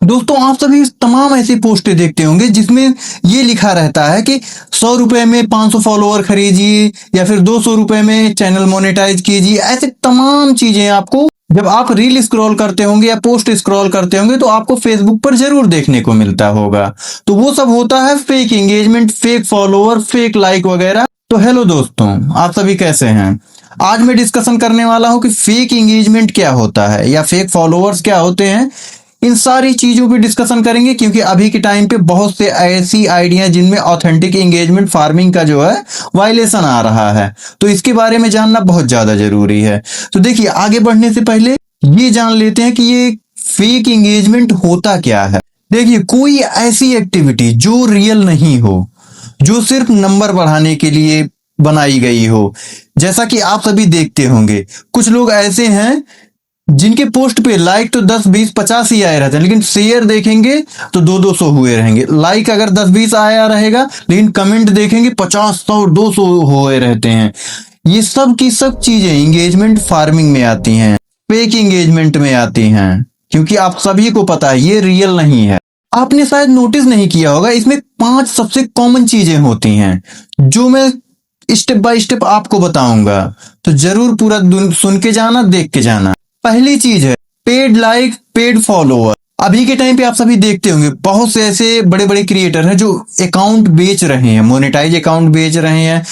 दोस्तों आप सभी तमाम ऐसी पोस्टें देखते होंगे जिसमें ये लिखा रहता है कि 100 रुपए में 500 फॉलोअर खरीदिए या फिर 200 रुपए में चैनल मोनेटाइज कीजिए। ऐसे तमाम चीजें आपको जब आप रील स्क्रॉल करते होंगे या पोस्ट स्क्रॉल करते होंगे तो आपको फेसबुक पर जरूर देखने को मिलता होगा। तो वो सब होता है fake engagement, fake follower, fake like वगैरह। तो हेलो दोस्तों, आप सभी कैसे हैं? आज मैं डिस्कशन करने वाला हूं कि फेक एंगेजमेंट क्या होता है या फेक फॉलोअर्स क्या होते हैं। इन सारी चीजों पे डिस्कशन करेंगे क्योंकि अभी के टाइम पे बहुत से ऐसी आइडिया जिनमें ऑथेंटिक एंगेजमेंट फार्मिंग का जो है वायलेशन आ रहा है, तो इसके बारे में जानना बहुत ज्यादा जरूरी है। तो देखिए, आगे बढ़ने से पहले ये जान लेते हैं कि ये फेक एंगेजमेंट होता क्या है। देखिए, कोई ऐसी एक्टिविटी जो रियल नहीं हो, जो सिर्फ नंबर बढ़ाने के लिए बनाई गई हो। जैसा कि आप सभी देखते होंगे, कुछ लोग ऐसे हैं जिनके पोस्ट पे लाइक तो 10 20 50 ही आए रहते हैं, लेकिन शेयर देखेंगे तो 200 हुए रहेंगे। लाइक अगर 10 20 आया रहेगा, लेकिन कमेंट देखेंगे 50 100 200 हुए रहते हैं। ये सब की सब चीजें एंगेजमेंट फार्मिंग में आती हैं, फेक एंगेजमेंट में आती हैं, क्योंकि आप सभी को पता है ये रियल नहीं है। आपने शायद नोटिस नहीं किया होगा, इसमें 5 सबसे कॉमन चीजें होती हैं जो मैं स्टेप बाय स्टेप आपको बताऊंगा। तो जरूर पूरा सुन के जाना, देख के जाना। पहली चीज है पेड लाइक, पेड फॉलोअर। अभी के टाइम पे आप सभी देखते होंगे बहुत से ऐसे बड़े बड़े क्रिएटर हैं जो अकाउंट बेच रहे हैं, मोनेटाइज अकाउंट बेच रहे हैं,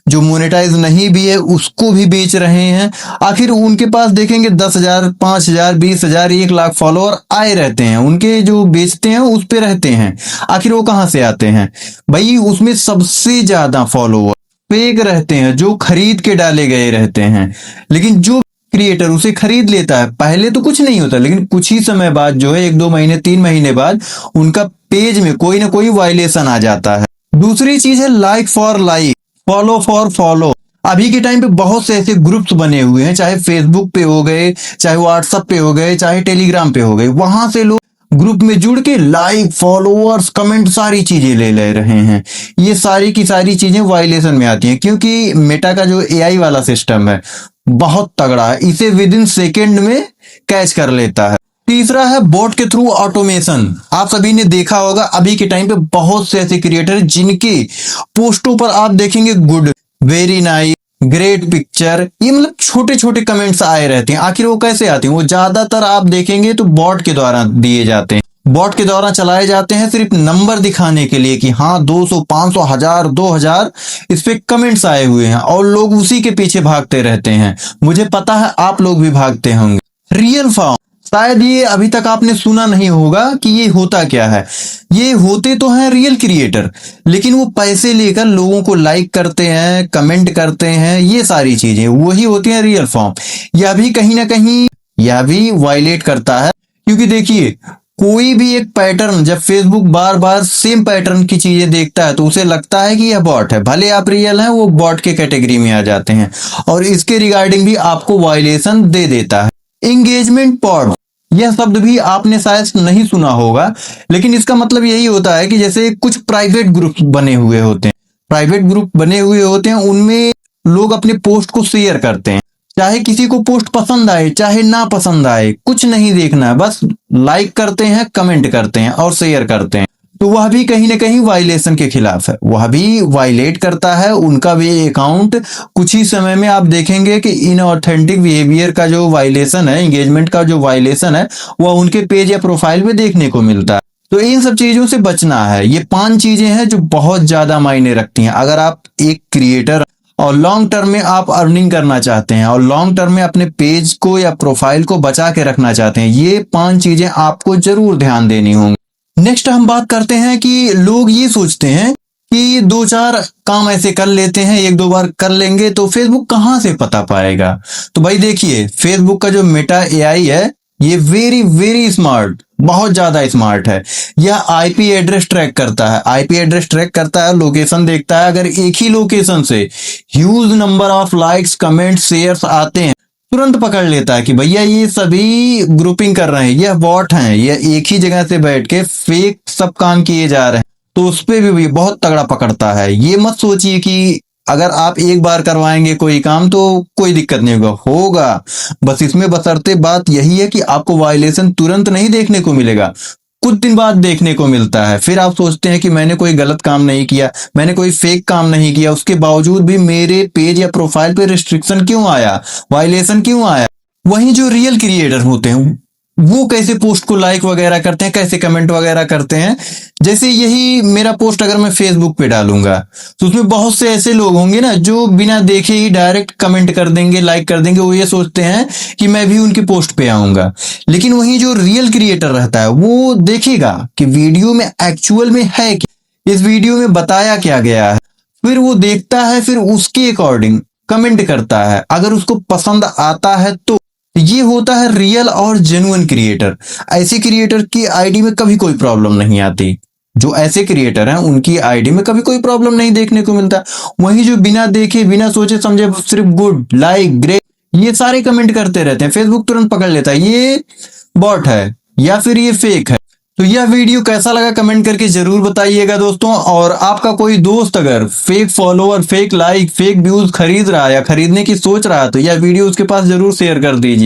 जो मोनेटाइज नहीं भी है उसको भी बेच रहे हैं। आखिर उनके पास देखेंगे 10,000 5,000 20,000 1 लाख फॉलोअर आए रहते हैं, उनके जो बेचते हैं उस पे रहते हैं। आखिर वो कहां से आते हैं भाई? उसमें सबसे ज्यादा फॉलोअर फेक रहते हैं, जो खरीद के डाले गए रहते हैं। लेकिन जो क्रिएटर उसे खरीद लेता है, पहले तो कुछ नहीं होता, लेकिन कुछ ही समय बाद जो है 1 2 महीने 3 महीने बाद उनका पेज में कोई ना कोई वायलेशन आ जाता है। दूसरी चीज है like for like, follow for follow. अभी के टाइम पे बहुत से ऐसे ग्रुप्स बने हुए हैं, चाहे फेसबुक पे हो गए, चाहे व्हाट्सएप पे हो गए, चाहे टेलीग्राम पे हो गए। वहां से लोग ग्रुप में जुड़ के लाइक, फॉलोअर्स, कमेंट सारी चीजें ले रहे हैं। ये सारी की सारी चीजें वायलेशन में आती हैं, क्योंकि मेटा का जो एआई वाला सिस्टम है बहुत तगड़ा है, इसे विद इन सेकेंड में कैच कर लेता है। तीसरा है बॉट के थ्रू ऑटोमेशन। आप सभी ने देखा होगा अभी के टाइम पे बहुत से ऐसे क्रिएटर जिनके पोस्टों पर आप देखेंगे good, very nice, great picture, ये मतलब छोटे छोटे कमेंट्स आए रहते हैं। आखिर वो कैसे आते हैं? वो ज्यादातर आप देखेंगे तो बॉट के द्वारा दिए जाते हैं, बॉट के द्वारा चलाए जाते हैं, सिर्फ नंबर दिखाने के लिए कि हाँ 200 500 1000 2000 इस पे कमेंट्स आए हुए हैं, और लोग उसी के पीछे भागते रहते हैं। मुझे पता है आप लोग भी भागते होंगे। रियल फॉर्म, शायद ये अभी तक आपने सुना नहीं होगा कि ये होता क्या है। ये होते तो हैं रियल क्रिएटर, लेकिन वो पैसे लेकर लोगों को लाइक करते हैं, कमेंट करते हैं, ये सारी चीजें वही होती हैं रियल फॉर्म। यह भी कहीं ना कहीं यह भी वायलेट करता है, क्योंकि देखिए कोई भी एक पैटर्न जब फेसबुक बार बार सेम पैटर्न की चीजें देखता है तो उसे लगता है कि यह बॉट है। भले आप रियल हैं, वो बॉट के कैटेगरी में आ जाते हैं, और इसके रिगार्डिंग भी आपको वायलेशन दे देता है। एंगेजमेंट पॉड, यह शब्द भी आपने शायद नहीं सुना होगा, लेकिन इसका मतलब यही होता है कि जैसे कुछ प्राइवेट ग्रुप बने हुए होते हैं, प्राइवेट ग्रुप बने हुए होते हैं, उनमें लोग अपने पोस्ट को शेयर करते हैं। चाहे किसी को पोस्ट पसंद आए चाहे ना पसंद आए, कुछ नहीं देखना है, बस लाइक करते हैं, कमेंट करते हैं और शेयर करते हैं। तो वह भी कहीं ना कहीं वायलेशन के खिलाफ है, वह भी वायलेट करता है। उनका भी अकाउंट कुछ ही समय में आप देखेंगे कि इनऑथेंटिक बिहेवियर का जो वायलेशन है, एंगेजमेंट का जो वायलेशन है, वह उनके पेज या प्रोफाइल में देखने को मिलता है। तो इन सब चीजों से बचना है। ये 5 चीजें हैं जो बहुत ज्यादा मायने रखती हैं। अगर आप एक क्रिएटर और लॉन्ग टर्म में आप अर्निंग करना चाहते हैं और लॉन्ग टर्म में अपने पेज को या प्रोफाइल को बचा के रखना चाहते हैं, ये 5 चीजें आपको जरूर ध्यान देनी होंगी। नेक्स्ट हम बात करते हैं कि लोग ये सोचते हैं कि 2-4 काम ऐसे कर लेते हैं, 1-2 बार कर लेंगे तो फेसबुक कहां से पता पाएगा। तो भाई देखिए, फेसबुक का जो मेटा एआई है ये वेरी वेरी स्मार्ट, बहुत ज्यादा स्मार्ट है। यह आईपी एड्रेस ट्रैक करता है, आईपी एड्रेस ट्रैक करता है, लोकेशन देखता है। अगर एक ही लोकेशन से huge number of likes, comments, shares आते हैं, तुरंत पकड़ लेता है कि भैया ये सभी ग्रुपिंग कर रहे हैं, यह बॉट हैं, यह एक ही जगह से बैठ के फेक सब काम किए जा रहे हैं। तो उस पर भी बहुत तगड़ा पकड़ता है। ये मत सोचिए कि अगर आप एक बार करवाएंगे कोई काम तो कोई दिक्कत नहीं होगा। बस इसमें बशर्ते बात यही है कि आपको वायलेशन तुरंत नहीं देखने को मिलेगा, कुछ दिन बाद देखने को मिलता है। फिर आप सोचते हैं कि मैंने कोई गलत काम नहीं किया, मैंने कोई फेक काम नहीं किया, उसके बावजूद भी मेरे पेज या प्रोफाइल पे रिस्ट्रिक्शन क्यों आया, वायलेशन क्यों आया। वहीं जो रियल क्रिएटर होते हैं वो कैसे पोस्ट को लाइक वगैरह करते हैं, कैसे कमेंट वगैरह करते हैं। जैसे यही मेरा पोस्ट अगर मैं फेसबुक पे डालूंगा तो उसमें बहुत से ऐसे लोग होंगे ना जो बिना देखे ही डायरेक्ट कमेंट कर देंगे, लाइक कर देंगे। वो ये सोचते हैं कि मैं भी उनके पोस्ट पे आऊंगा। लेकिन वहीं जो रियल क्रिएटर रहता है वो देखेगा कि वीडियो में एक्चुअल में है क्या, इस वीडियो में बताया क्या गया है, फिर वो देखता है, फिर उसके अकॉर्डिंग कमेंट करता है। अगर उसको पसंद आता है तो ये होता है रियल और जेन्युइन क्रिएटर। ऐसे क्रिएटर की आईडी में कभी कोई प्रॉब्लम नहीं आती। जो ऐसे क्रिएटर हैं उनकी आईडी में कभी कोई प्रॉब्लम नहीं देखने को मिलता। वहीं जो बिना देखे बिना सोचे समझे सिर्फ गुड, लाइक, ग्रेट ये सारे कमेंट करते रहते हैं, फेसबुक तुरंत पकड़ लेता है ये बॉट है या फिर ये फेक है। तो यह वीडियो कैसा लगा कमेंट करके जरूर बताइएगा दोस्तों। और आपका कोई दोस्त अगर fake follower, fake like, fake views खरीद रहा है या खरीदने की सोच रहा है तो यह वीडियो उसके पास जरूर शेयर कर दीजिए।